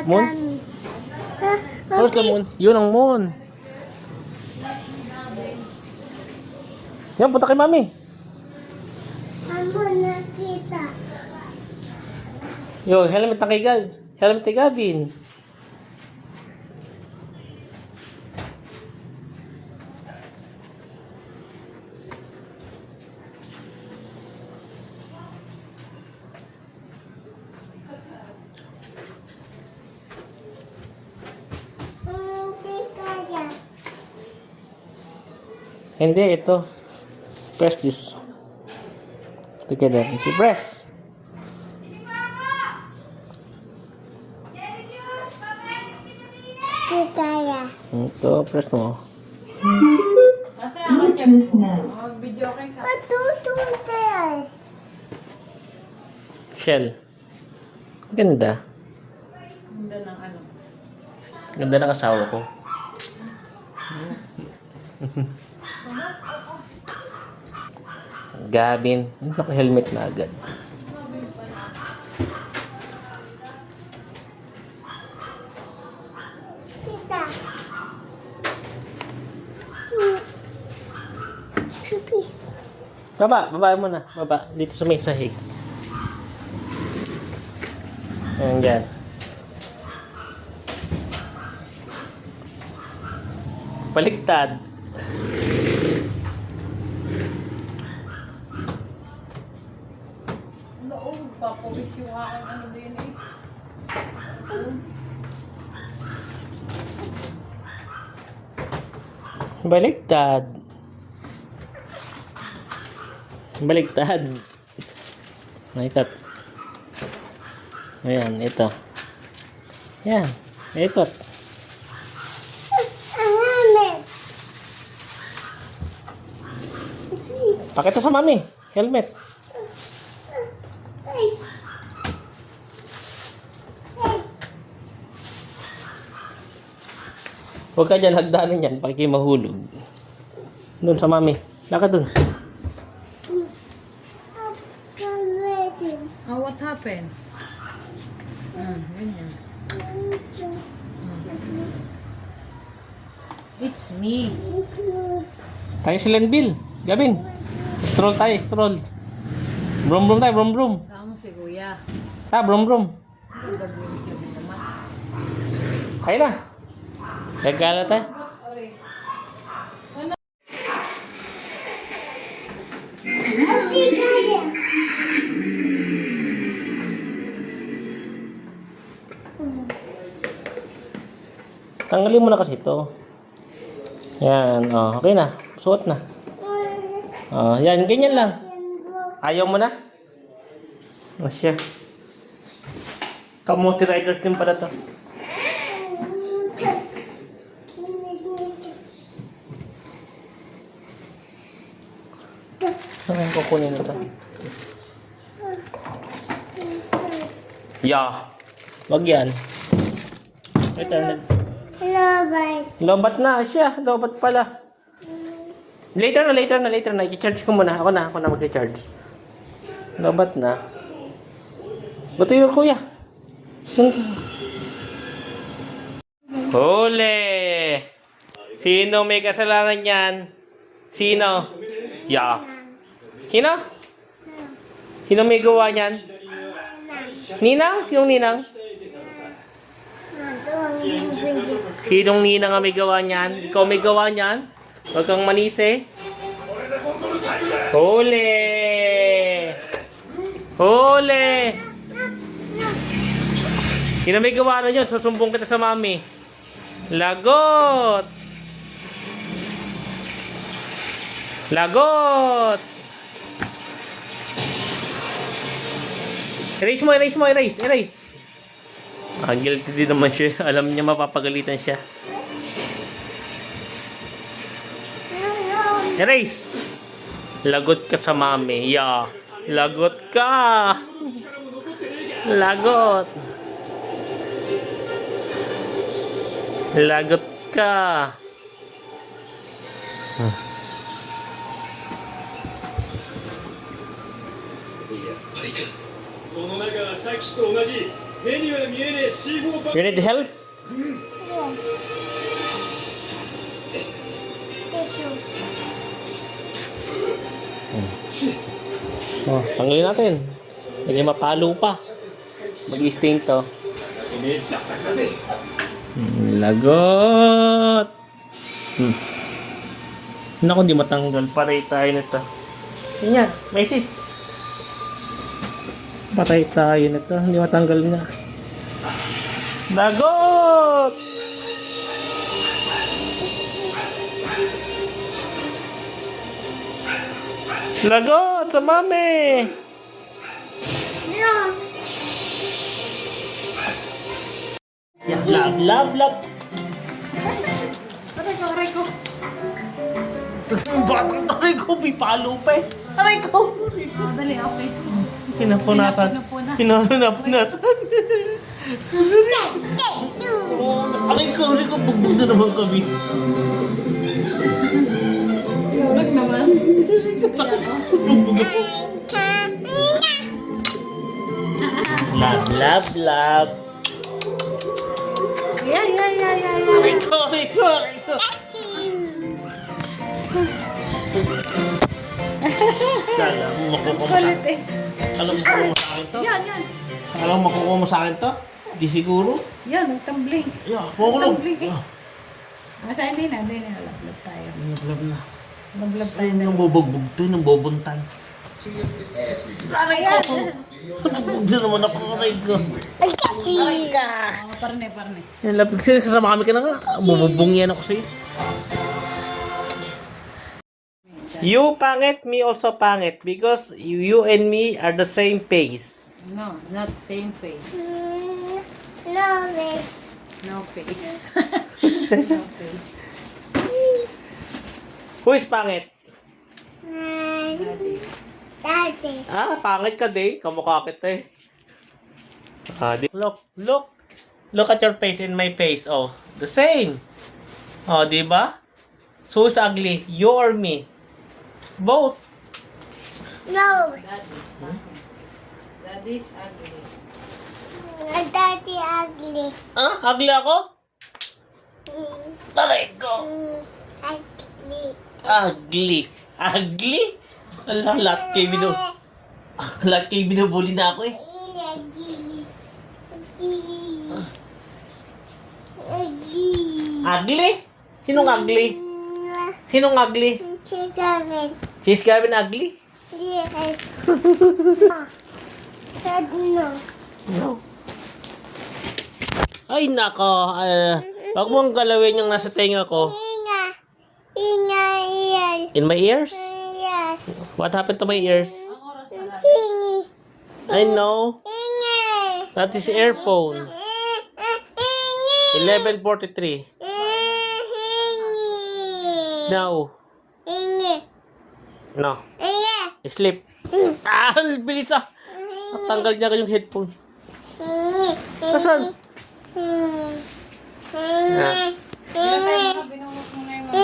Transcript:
Moon? Where's the moon? Yun ang moon. Yan, punta kay mami. Amo nakita. Yo, helmet na kay Gab. Helmet kay Gavin. Hindi kaya. Hindi, ito. Press this. Together. It's a press. Hindi kaya. Ito, press mo. Kasi ako siya mag-video kay ka. Patututay. Shell. Ganda. Ganda ng ano. Ganda ng asawa ko. Gavin. Naka-helmet na agad. Tita. Tupis. Baba mo na. Baba. Dito sa may sahig. Ayan dyan. Baliktad. Noong papawis yung aking ano din eh. Baliktad. Baliktad. Ikot. Ayan, ito. Ayan, ikot. Ang amin. Pakita sa mami. Helmet. Ay. Huwag ka dyan, hagdanan yan. Pag kayo mahulog. Doon sa mami. Lakad doon. Oh, what happened? Ganyan. It's me. Tayo si Lenville. Gavin. Stroll tayo, stroll. Brum brum tayo, brum brum. Saan mo si Kuya? Brum brum. Ang gagawin ko naman. Kaya na. Gagala tayo. Hindi kaya. Tanggalin mo na kasi ito. Yan, oh, okay na. Suot na. Oh, yan, ganyan lang. Ayaw mo na? O siya. Kamuti rider din pala to. Saan yung kukunin na to? Yeah. Wag yan. Return. Lobay. Lobat na siya. Lobat pala. Later na. I-charge ko muna. Ako na mag-charge. Lobat na. Bato yung kuya. Huli! Sino may kasalanan yan? Sino? Ya. Sino? Sino may gawa niyan? Ninang? Sinong ninang? Sinong ninang ang may gawa niyan? Ikaw may gawa niyan? Huwag kang manisi. Huli! Huli! Sino may gawa na yun? Susumbong kita sa mami. Lagot! Lagot! Erase. Guilty din naman siya. Alam niya mapapagalitan siya. Erase! Lagot ka sa mami. Yeah. Lagot ka! Lagot! Lagot ka! その中はさっきと同じ You need help? Yes. Tissue. Oh, tanggalin natin. Hindi mapalo pa. Mag-stain to. Lagot! Naku, hindi matanggal. Patay tayo nito. Yun nga, may sis. Patay tayo nito. Hindi matanggal nga. Lagot! Lagot sa mami! No. Yeah, love. Aray ko. Aray ko, may palo pa eh. Aray ko! Dali, okay. Pinapunasan. Pinapunasan. Aray ko, bugbog na naman kami. Huwag naman. Bugbog ako. Love. Yeah. Aray ko. Kala mo makukuha mo sa Kulit eh. Alam mo makukuha mo sa akin to? Yan. Alam mo makukuha mo sa akin to? Di siguro. Yan, nagtumbling. Yeah, makulog. Tumbling eh. Asa, hindi na. Lablab tayo. Love na. Lablab tayo na. Nang bubugbog to, nang bubuntay. Aray ko! Bugbog na naman ako, aray ko. Aray ka! Oh, parne. Yan, lapit ka, kasama kami ka na nga. Bububong yan ako sa'yo. You pangit, me also pangit. Because you and me are the same face. No, not same face. No, miss. No face. No face. Who is pangit? Daddy. Daddy. Ah, pangit ka din. Kamukha kita eh. Look at your face and my face. Oh, the same. Oh, di ba? So who's ugly? You or me? Both. No. Daddy's ugly. Daddy ugly. Ah, ugly ako? Taray ko. Ugly. Ugly? Ala, lahat kayo binubuli na ako eh. Ugly? Sinong ugly? Sinong ugly? Si Gavin ugly? Yes. Said no. No. Ay, nako. Wag mong galawin yung nasa tenga ko. Iyan. In my ears? Yes. What happened to my ears? Ang oras na lang. Hingi. I know. Hingi. That is earphone. Hingi. 11:43. Hingi. No. Hingi. No. Hingi. Sleep. Ah, bilis ah. At tanggal niya yung headphone. Asan? Hingi. Ah. Binuhos mo na yung mga